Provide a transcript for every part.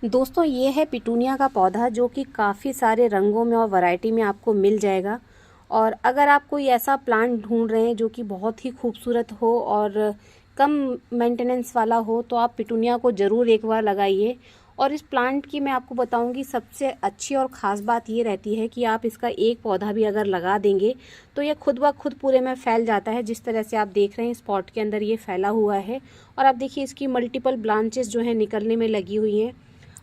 दोस्तों ये है पिटूनिया का पौधा जो कि काफ़ी सारे रंगों में और वैरायटी में आपको मिल जाएगा। और अगर आप कोई ऐसा प्लांट ढूंढ रहे हैं जो कि बहुत ही खूबसूरत हो और कम मेंटेनेंस वाला हो तो आप पिटूनिया को ज़रूर एक बार लगाइए। और इस प्लांट की मैं आपको बताऊंगी सबसे अच्छी और ख़ास बात ये रहती है कि आप इसका एक पौधा भी अगर लगा देंगे तो ये खुद ब खुद पूरे में फैल जाता है। जिस तरह से आप देख रहे हैं इस पॉट के अंदर ये फैला हुआ है और आप देखिए इसकी मल्टीपल ब्रांचेस जो है निकलने में लगी हुई हैं।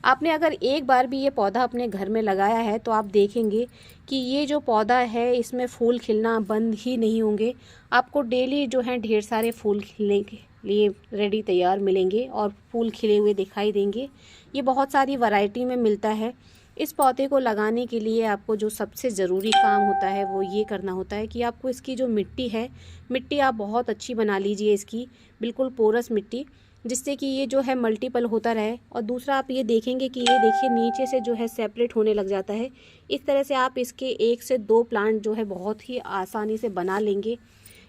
आपने अगर एक बार भी ये पौधा अपने घर में लगाया है तो आप देखेंगे कि ये जो पौधा है इसमें फूल खिलना बंद ही नहीं होंगे। आपको डेली जो है ढेर सारे फूल खिलने के लिए रेडी तैयार मिलेंगे और फूल खिले हुए दिखाई देंगे। ये बहुत सारी वैरायटी में मिलता है। इस पौधे को लगाने के लिए आपको जो सबसे ज़रूरी काम होता है वो ये करना होता है कि आपको इसकी जो मिट्टी है, मिट्टी आप बहुत अच्छी बना लीजिए इसकी, बिल्कुल पोरस मिट्टी, जिससे कि ये जो है मल्टीपल होता रहे। और दूसरा आप ये देखेंगे कि ये देखिए नीचे से जो है सेपरेट होने लग जाता है। इस तरह से आप इसके 1 से 2 प्लांट जो है बहुत ही आसानी से बना लेंगे।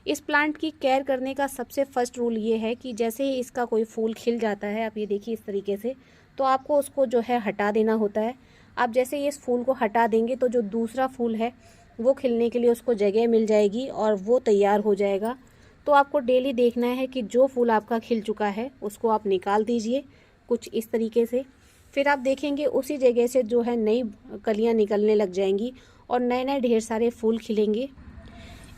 इस प्लांट की केयर करने का सबसे फर्स्ट रूल ये है कि जैसे ही इसका कोई फूल खिल जाता है, आप ये देखिए इस तरीके से, तो आपको उसको जो है हटा देना होता है। आप जैसे ही इस फूल को हटा देंगे तो जो दूसरा फूल है वो खिलने के लिए उसको जगह मिल जाएगी और वो तैयार हो जाएगा। तो आपको डेली देखना है कि जो फूल आपका खिल चुका है उसको आप निकाल दीजिए कुछ इस तरीके से। फिर आप देखेंगे उसी जगह से जो है नई कलियां निकलने लग जाएंगी और नए नए ढेर सारे फूल खिलेंगे।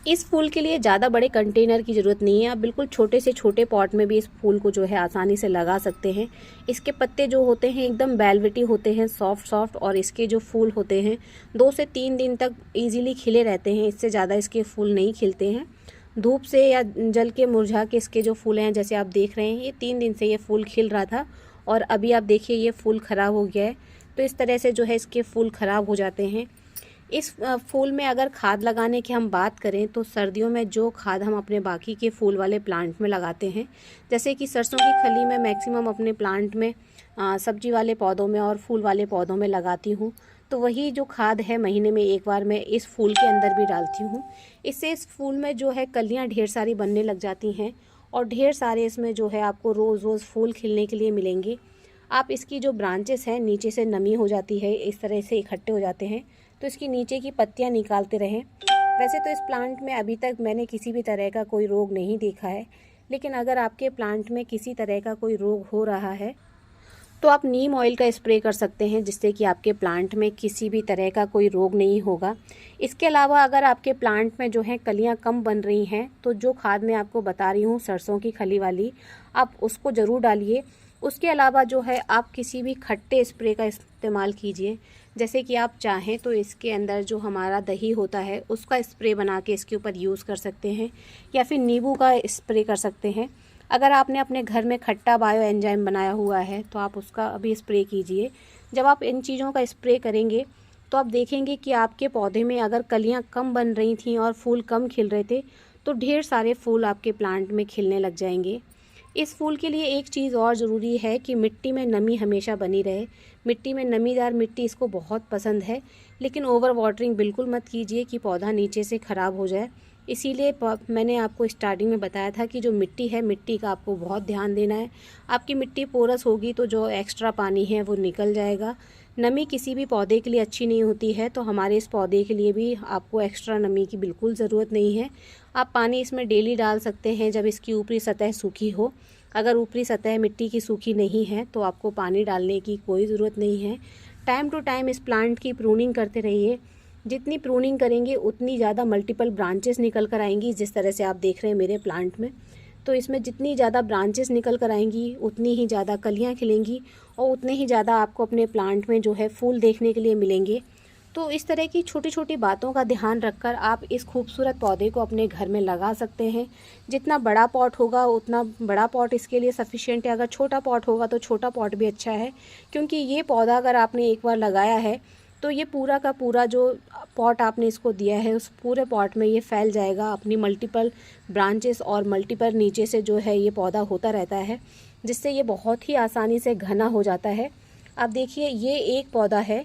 इस फूल के लिए ज़्यादा बड़े कंटेनर की ज़रूरत नहीं है। आप बिल्कुल छोटे से छोटे पॉट में भी इस फूल को जो है आसानी से लगा सकते हैं। इसके पत्ते जो होते हैं एकदम वेलवेटी होते हैं, सॉफ्ट सॉफ्ट, और इसके जो फूल होते हैं 2 से 3 दिन तक इजीली खिले रहते हैं। इससे ज़्यादा इसके फूल नहीं खिलते हैं। धूप से या जल के मुरझा के इसके जो फूल हैं, जैसे आप देख रहे हैं, ये 3 दिन से ये फूल खिल रहा था और अभी आप देखिए ये फूल ख़राब हो गया है। तो इस तरह से जो है इसके फूल ख़राब हो जाते हैं। इस फूल में अगर खाद लगाने की हम बात करें तो सर्दियों में जो खाद हम अपने बाकी के फूल वाले प्लांट में लगाते हैं, जैसे कि सरसों की खली में मैक्सिमम अपने प्लांट में, सब्जी वाले पौधों में और फूल वाले पौधों में लगाती हूँ, तो वही जो खाद है महीने में एक बार मैं इस फूल के अंदर भी डालती हूँ। इससे इस फूल में जो है कलियाँ ढेर सारी बनने लग जाती हैं और ढेर सारे इसमें जो है आपको रोज़ रोज़ फूल खिलने के लिए मिलेंगे। आप इसकी जो ब्रांचेस हैं नीचे से नमी हो जाती है, इस तरह से इकट्ठे हो जाते हैं, तो इसकी नीचे की पत्तियां निकालते रहें। वैसे तो इस प्लांट में अभी तक मैंने किसी भी तरह का कोई रोग नहीं देखा है, लेकिन अगर आपके प्लांट में किसी तरह का कोई रोग हो रहा है तो आप नीम ऑयल का स्प्रे कर सकते हैं, जिससे कि आपके प्लांट में किसी भी तरह का कोई रोग नहीं होगा। इसके अलावा अगर आपके प्लांट में जो है कलियां कम बन रही हैं तो जो खाद मैं आपको बता रही हूँ सरसों की खली वाली, आप उसको ज़रूर डालिए। उसके अलावा जो है आप किसी भी खट्टे स्प्रे का इस्तेमाल कीजिए, जैसे कि आप चाहें तो इसके अंदर जो हमारा दही होता है उसका स्प्रे बना के इसके ऊपर यूज़ कर सकते हैं, या फिर नींबू का स्प्रे कर सकते हैं। अगर आपने अपने घर में खट्टा बायो एंजाइम बनाया हुआ है तो आप उसका अभी स्प्रे कीजिए। जब आप इन चीज़ों का स्प्रे करेंगे तो आप देखेंगे कि आपके पौधे में अगर कलियां कम बन रही थीं और फूल कम खिल रहे थे तो ढेर सारे फूल आपके प्लांट में खिलने लग जाएंगे। इस फूल के लिए एक चीज़ और ज़रूरी है कि मिट्टी में नमी हमेशा बनी रहे। मिट्टी में नमीदार मिट्टी इसको बहुत पसंद है, लेकिन ओवर वाटरिंग बिल्कुल मत कीजिए कि पौधा नीचे से ख़राब हो जाए। इसीलिए मैंने आपको स्टार्टिंग में बताया था कि जो मिट्टी है, मिट्टी का आपको बहुत ध्यान देना है। आपकी मिट्टी पोरस होगी तो जो एक्स्ट्रा पानी है वो निकल जाएगा। नमी किसी भी पौधे के लिए अच्छी नहीं होती है, तो हमारे इस पौधे के लिए भी आपको एक्स्ट्रा नमी की बिल्कुल ज़रूरत नहीं है। आप पानी इसमें डेली डाल सकते हैं जब इसकी ऊपरी सतह सूखी हो। अगर ऊपरी सतह मिट्टी की सूखी नहीं है तो आपको पानी डालने की कोई ज़रूरत नहीं है। टाइम टू टाइम इस प्लांट की प्रूनिंग करते रहिए। जितनी प्रूनिंग करेंगे उतनी ज़्यादा मल्टीपल ब्रांचेस निकल कर आएंगी। जिस तरह से आप देख रहे हैं मेरे प्लांट में, तो इसमें जितनी ज़्यादा ब्रांचेस निकल कर आएंगी उतनी ही ज़्यादा कलियाँ खिलेंगी और उतने ही ज़्यादा आपको अपने प्लांट में जो है फूल देखने के लिए मिलेंगे। तो इस तरह की छोटी छोटी बातों का ध्यान रखकर आप इस खूबसूरत पौधे को अपने घर में लगा सकते हैं। जितना बड़ा पॉट होगा उतना बड़ा पॉट इसके लिए सफिशिएंट है। अगर छोटा पॉट होगा तो छोटा पॉट भी अच्छा है, क्योंकि ये पौधा अगर आपने एक बार लगाया है तो ये पूरा का पूरा जो पॉट आपने इसको दिया है उस पूरे पॉट में ये फैल जाएगा अपनी मल्टीपल ब्रांचेस, और मल्टीपल नीचे से जो है ये पौधा होता रहता है, जिससे ये बहुत ही आसानी से घना हो जाता है। आप देखिए ये एक पौधा है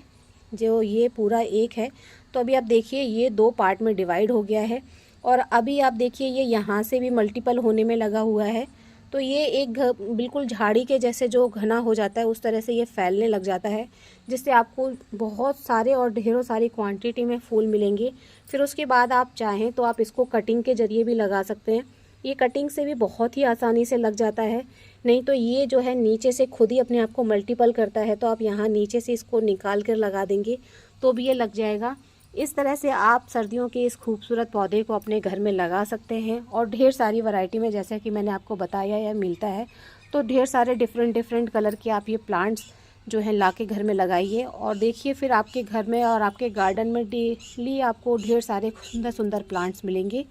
जो ये पूरा एक है, तो अभी आप देखिए ये 2 पार्ट में डिवाइड हो गया है और अभी आप देखिए ये यहाँ से भी मल्टीपल होने में लगा हुआ है। तो ये एक बिल्कुल झाड़ी के जैसे जो घना हो जाता है उस तरह से ये फैलने लग जाता है, जिससे आपको बहुत सारे और ढेरों सारी क्वांटिटी में फूल मिलेंगे। फिर उसके बाद आप चाहें तो आप इसको कटिंग के ज़रिए भी लगा सकते हैं। ये कटिंग से भी बहुत ही आसानी से लग जाता है। नहीं तो ये जो है नीचे से खुद ही अपने आप को मल्टीपल करता है, तो आप यहाँ नीचे से इसको निकाल कर लगा देंगे तो भी ये लग जाएगा। इस तरह से आप सर्दियों के इस खूबसूरत पौधे को अपने घर में लगा सकते हैं। और ढेर सारी वैरायटी में, जैसा कि मैंने आपको बताया, यह मिलता है। तो ढेर सारे डिफरेंट कलर के आप ये प्लांट्स जो है ला के घर में लगाइए और देखिए फिर आपके घर में और आपके गार्डन में डेली आपको ढेर सारे सुंदर सुंदर प्लांट्स मिलेंगे।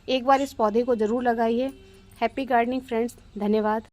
एक बार इस पौधे को ज़रूर लगाइए। हैप्पी गार्डनिंग फ्रेंड्स, धन्यवाद।